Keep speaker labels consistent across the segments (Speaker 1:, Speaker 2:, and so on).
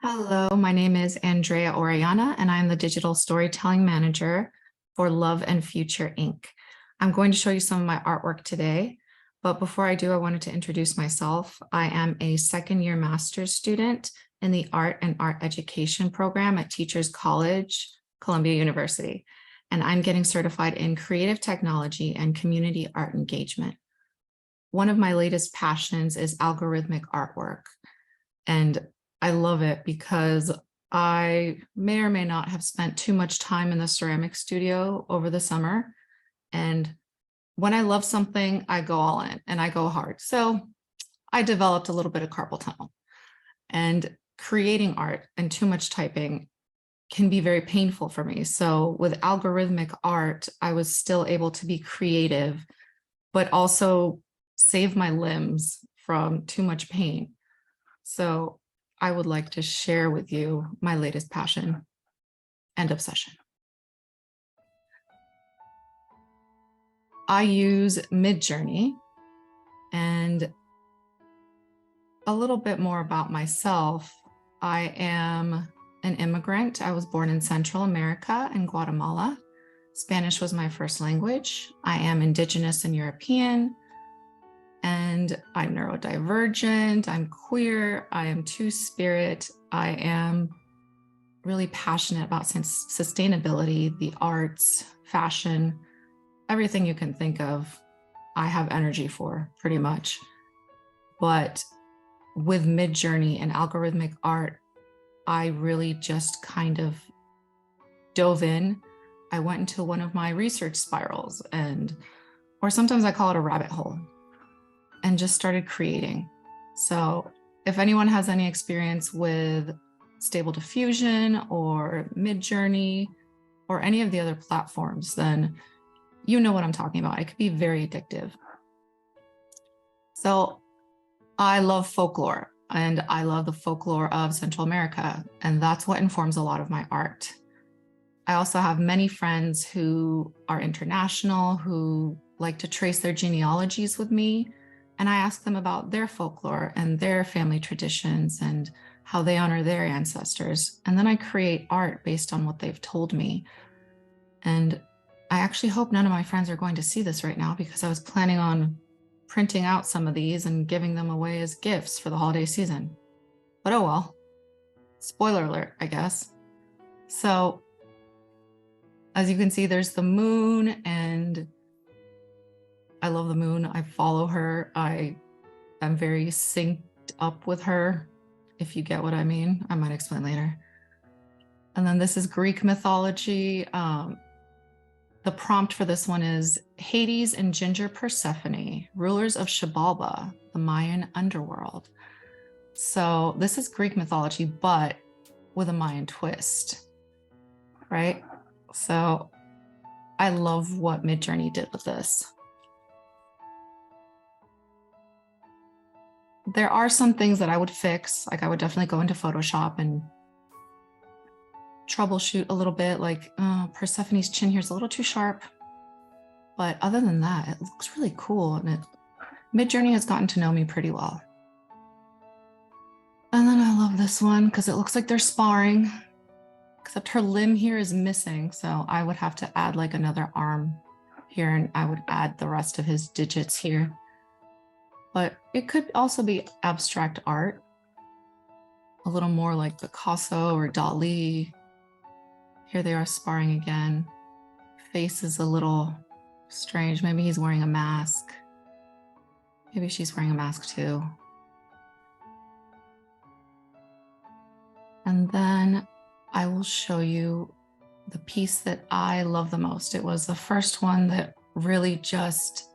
Speaker 1: Hello, my name is Andrea Oriana, and I'm the Digital Storytelling Manager for Love and Future Inc. I'm going to show you some of my artwork today, but before I do, I wanted to introduce myself. I am a second-year master's student in the Art and Art Education program at Teachers College, Columbia University, and I'm getting certified in creative technology and community art engagement. One of my latest passions is algorithmic artwork, and I love it because I may or may not have spent too much time in the ceramic studio over the summer. And when I love something, I go all in and I go hard. So I developed a little bit of carpal tunnel, and creating art and too much typing can be very painful for me. So with algorithmic art, I was still able to be creative, but also save my limbs from too much pain. So I would like to share with you my latest passion and obsession. I use Midjourney, and a little bit more about myself. I am an immigrant. I was born in Central America in Guatemala. Spanish was my first language. I am Indigenous and European, and I'm neurodivergent, I'm queer, I am two-spirit, I am really passionate about sustainability, the arts, fashion, everything you can think of, I have energy for pretty much. But with Midjourney and algorithmic art, I really just kind of dove in. I went into one of my research spirals, or sometimes I call it a rabbit hole, and just started creating. So if anyone has any experience with Stable Diffusion or Midjourney or any of the other platforms, then you know what I'm talking about. It could be very addictive. So I love folklore, and I love the folklore of Central America, and that's what informs a lot of my art. I also have many friends who are international, who like to trace their genealogies with me, and I ask them about their folklore and their family traditions and how they honor their ancestors. And then I create art based on what they've told me. And I actually hope none of my friends are going to see this right now, because I was planning on printing out some of these and giving them away as gifts for the holiday season. But oh well, spoiler alert, I guess. So as you can see, there's the moon, and I love the moon. I follow her. I am very synced up with her, if you get what I mean. I might explain later. And then this is Greek mythology. The prompt for this one is Hades and Ginger Persephone, rulers of Xibalba, the Mayan underworld. So this is Greek mythology, but with a Mayan twist, right? So I love what Midjourney did with this. There are some things that I would fix. Like I would definitely go into Photoshop and troubleshoot a little bit, like Persephone's chin here is a little too sharp. But other than that, it looks really cool. And Midjourney has gotten to know me pretty well. And then I love this one because it looks like they're sparring, except her limb here is missing. So I would have to add like another arm here, and I would add the rest of his digits here. But it could also be abstract art, a little more like Picasso or Dali. Here they are sparring again. Face is a little strange. Maybe he's wearing a mask. Maybe she's wearing a mask too. And then I will show you the piece that I love the most. It was the first one that really just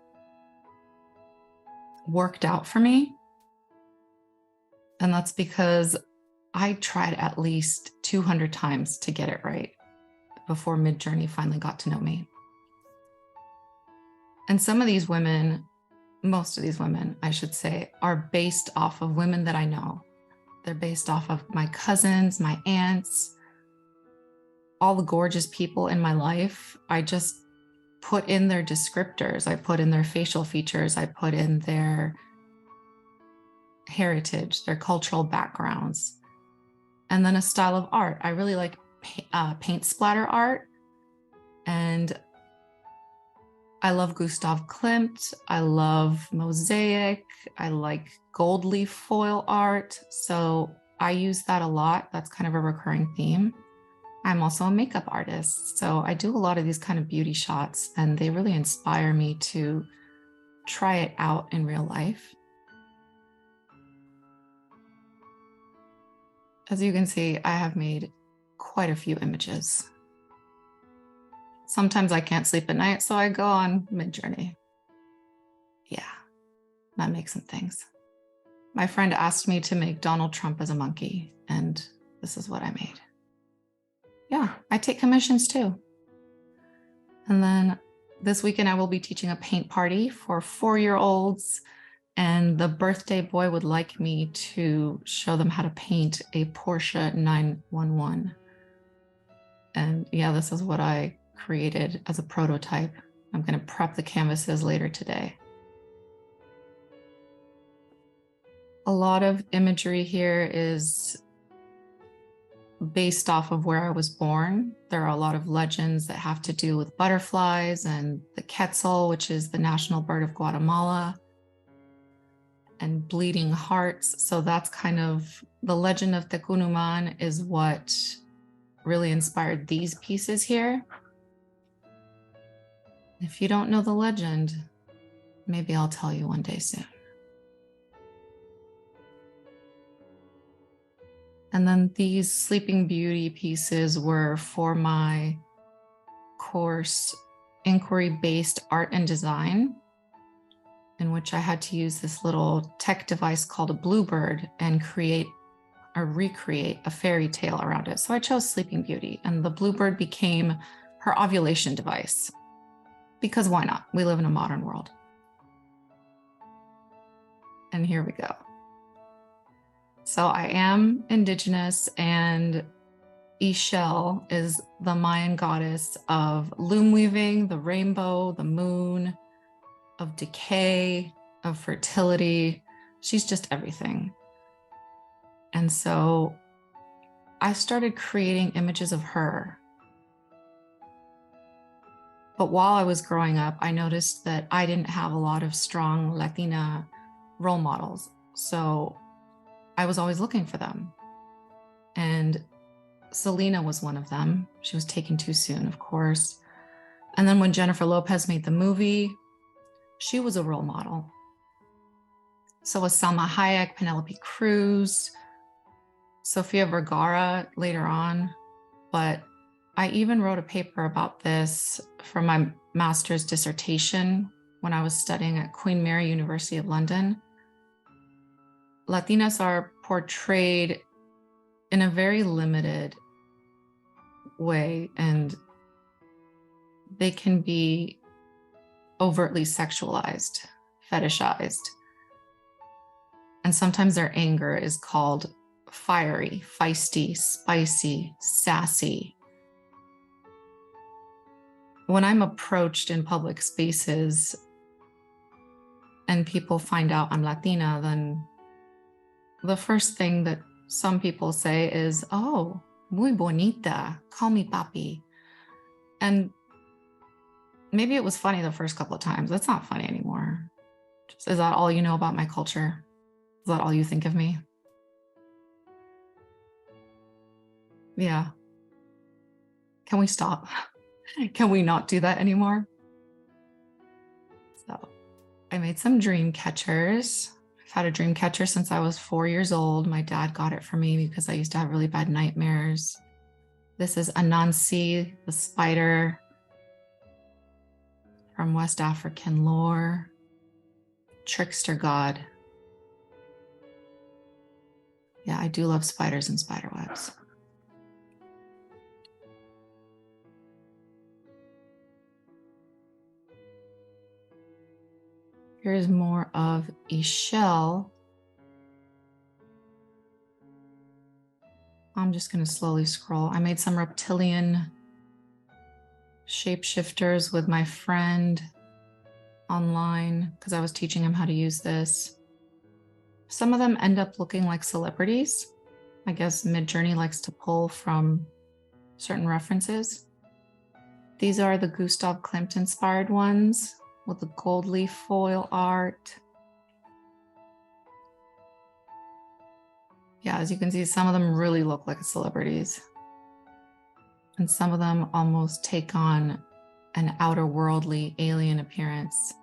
Speaker 1: worked out for me. And that's because I tried at least 200 times to get it right before Midjourney finally got to know me. And some of these women, most of these women, I should say, are based off of women that I know. They're based off of my cousins, my aunts, all the gorgeous people in my life. I just put in their descriptors. I put in their facial features. I put in their heritage, their cultural backgrounds. And then a style of art. I really like paint splatter art. And I love Gustav Klimt. I love mosaic. I like gold leaf foil art. So I use that a lot. That's kind of a recurring theme. I'm also a makeup artist. So I do a lot of these kind of beauty shots, and they really inspire me to try it out in real life. As you can see, I have made quite a few images. Sometimes I can't sleep at night, so I go on Midjourney. Yeah, that makes some things. My friend asked me to make Donald Trump as a monkey, and this is what I made. Yeah, I take commissions too. And then this weekend I will be teaching a paint party for 4-year-olds, and the birthday boy would like me to show them how to paint a Porsche 911. And yeah, this is what I created as a prototype. I'm going to prep the canvases later today. A lot of imagery here is based off of where I was born. There are a lot of legends that have to do with butterflies and the quetzal, which is the national bird of Guatemala, and bleeding hearts. So that's kind of the legend of Tecunuman is what really inspired these pieces here. If you don't know the legend, maybe I'll tell you one day soon. And then these Sleeping Beauty pieces were for my course, Inquiry-Based Art and Design, in which I had to use this little tech device called a bluebird and create or recreate a fairy tale around it. So I chose Sleeping Beauty, and the bluebird became her ovulation device. Because why not? We live in a modern world. And here we go. So I am indigenous, and Ixchel is the Mayan goddess of loom weaving, the rainbow, the moon, of decay, of fertility. She's just everything. And so I started creating images of her. But while I was growing up, I noticed that I didn't have a lot of strong Latina role models. So I was always looking for them. And Selena was one of them. She was taken too soon, of course. And then when Jennifer Lopez made the movie, she was a role model. So was Salma Hayek, Penelope Cruz, Sofia Vergara later on. But I even wrote a paper about this for my master's dissertation when I was studying at Queen Mary University of London. Latinas are portrayed in a very limited way, and they can be overtly sexualized, fetishized. And sometimes their anger is called fiery, feisty, spicy, sassy. When I'm approached in public spaces and people find out I'm Latina, then the first thing that some people say is, "Oh, muy bonita, call me papi." And maybe it was funny the first couple of times. That's not funny anymore. Is that all you know about my culture? Is that all you think of me? Yeah. Can we stop? Can we not do that anymore? So I made some dream catchers. I've had a dream catcher since I was 4 years old. My dad got it for me because I used to have really bad nightmares. This is Anansi, the spider from West African lore, trickster god. Yeah, I do love spiders and spider webs. Here's more of Ixchel. I'm just going to slowly scroll. I made some reptilian shapeshifters with my friend online because I was teaching him how to use this. Some of them end up looking like celebrities. I guess Midjourney likes to pull from certain references. These are the Gustav Klimt inspired ones with the gold leaf foil art. Yeah, as you can see, some of them really look like celebrities. And some of them almost take on an outer worldly alien appearance,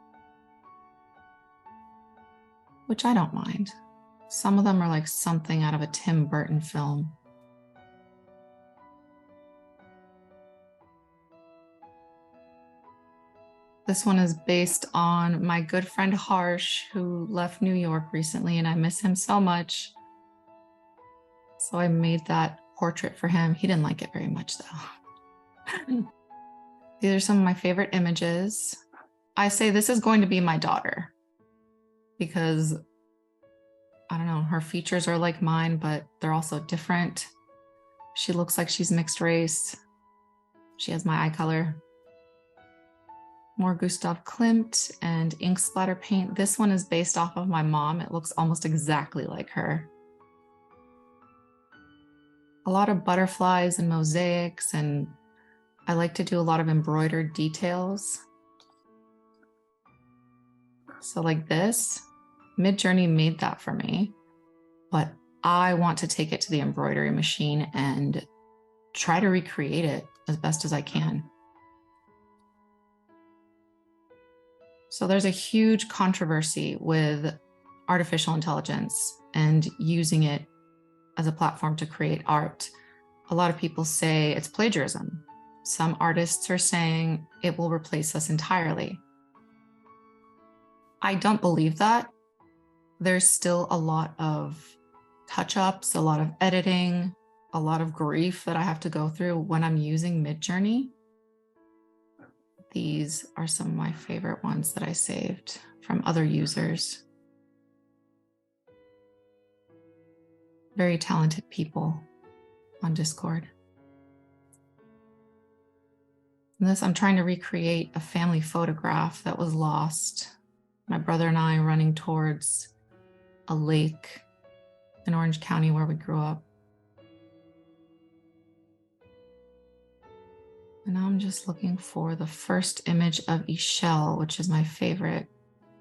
Speaker 1: which I don't mind. Some of them are like something out of a Tim Burton film. This one is based on my good friend Harsh, who left New York recently, and I miss him so much. So I made that portrait for him. He didn't like it very much though. These are some of my favorite images. I say this is going to be my daughter because I don't know, her features are like mine, but they're also different. She looks like she's mixed race. She has my eye color. More Gustav Klimt and ink splatter paint. This one is based off of my mom. It looks almost exactly like her. A lot of butterflies and mosaics, and I like to do a lot of embroidered details. So like this, Midjourney made that for me, but I want to take it to the embroidery machine and try to recreate it as best as I can. So there's a huge controversy with artificial intelligence and using it as a platform to create art. A lot of people say it's plagiarism. Some artists are saying it will replace us entirely. I don't believe that. There's still a lot of touch-ups, a lot of editing, a lot of grief that I have to go through when I'm using Midjourney. These are some of my favorite ones that I saved from other users. Very talented people on Discord. And this, I'm trying to recreate a family photograph that was lost. My brother and I running towards a lake in Orange County where we grew up. And now I'm just looking for the first image of Ishel, which is my favorite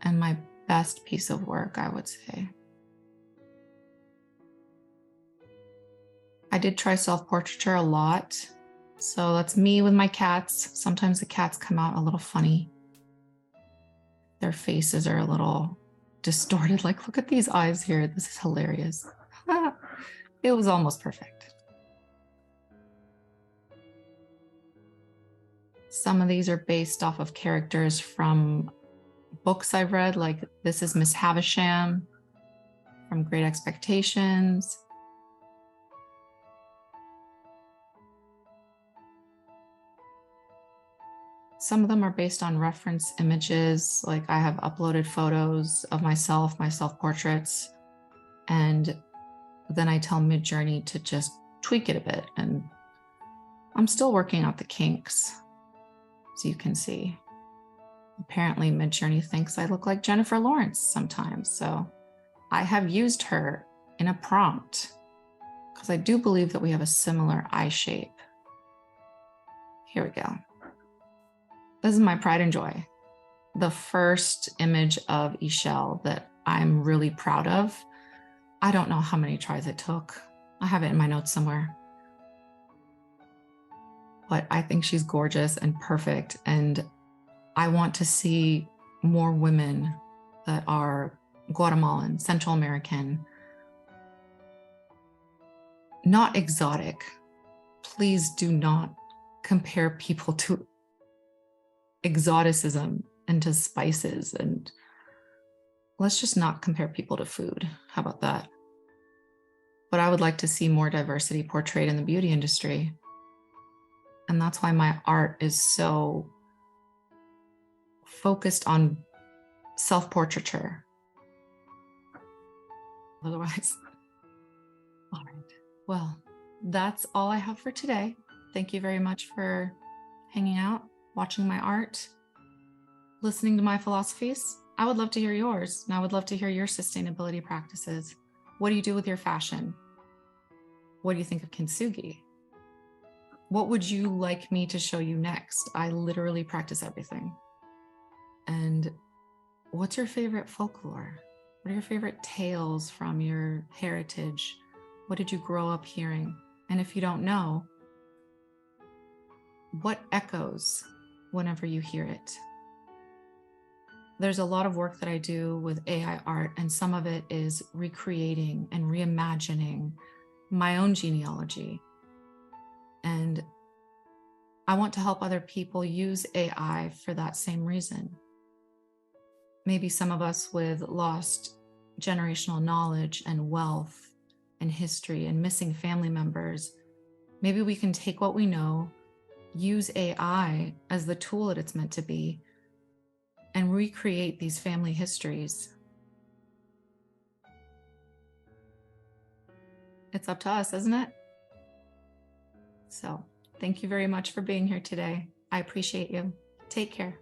Speaker 1: and my best piece of work, I would say. I did try self-portraiture a lot. So that's me with my cats. Sometimes the cats come out a little funny. Their faces are a little distorted. Like, look at these eyes here. This is hilarious. It was almost perfect. Some of these are based off of characters from books I've read, like this is Miss Havisham from Great Expectations. Some of them are based on reference images, like I have uploaded photos of my self-portraits, and then I tell Midjourney to just tweak it a bit. And I'm still working out the kinks, as you can see. Apparently Midjourney thinks I look like Jennifer Lawrence sometimes, so I have used her in a prompt because I do believe that we have a similar eye shape. Here we go. This is my pride and joy. The first image of Ishel that I'm really proud of. I don't know how many tries it took. I have it in my notes somewhere. But I think she's gorgeous and perfect. And I want to see more women that are Guatemalan, Central American, not exotic. Please do not compare people to exoticism and to spices, and let's just not compare people to food. How about that? But I would like to see more diversity portrayed in the beauty industry. And that's why my art is so focused on self-portraiture. Otherwise, all right. Well, that's all I have for today. Thank you very much for hanging out, watching my art, listening to my philosophies. I would love to hear yours, and I would love to hear your sustainability practices. What do you do with your fashion? What do you think of kintsugi? What would you like me to show you next? I literally practice everything. And what's your favorite folklore? What are your favorite tales from your heritage? What did you grow up hearing? And if you don't know, what echoes whenever you hear it? There's a lot of work that I do with AI art, and some of it is recreating and reimagining my own genealogy. And I want to help other people use AI for that same reason. Maybe some of us with lost generational knowledge and wealth and history and missing family members, maybe we can take what we know, use AI as the tool that it's meant to be, and recreate these family histories. It's up to us, isn't it? So, thank you very much for being here today. I appreciate you. Take care.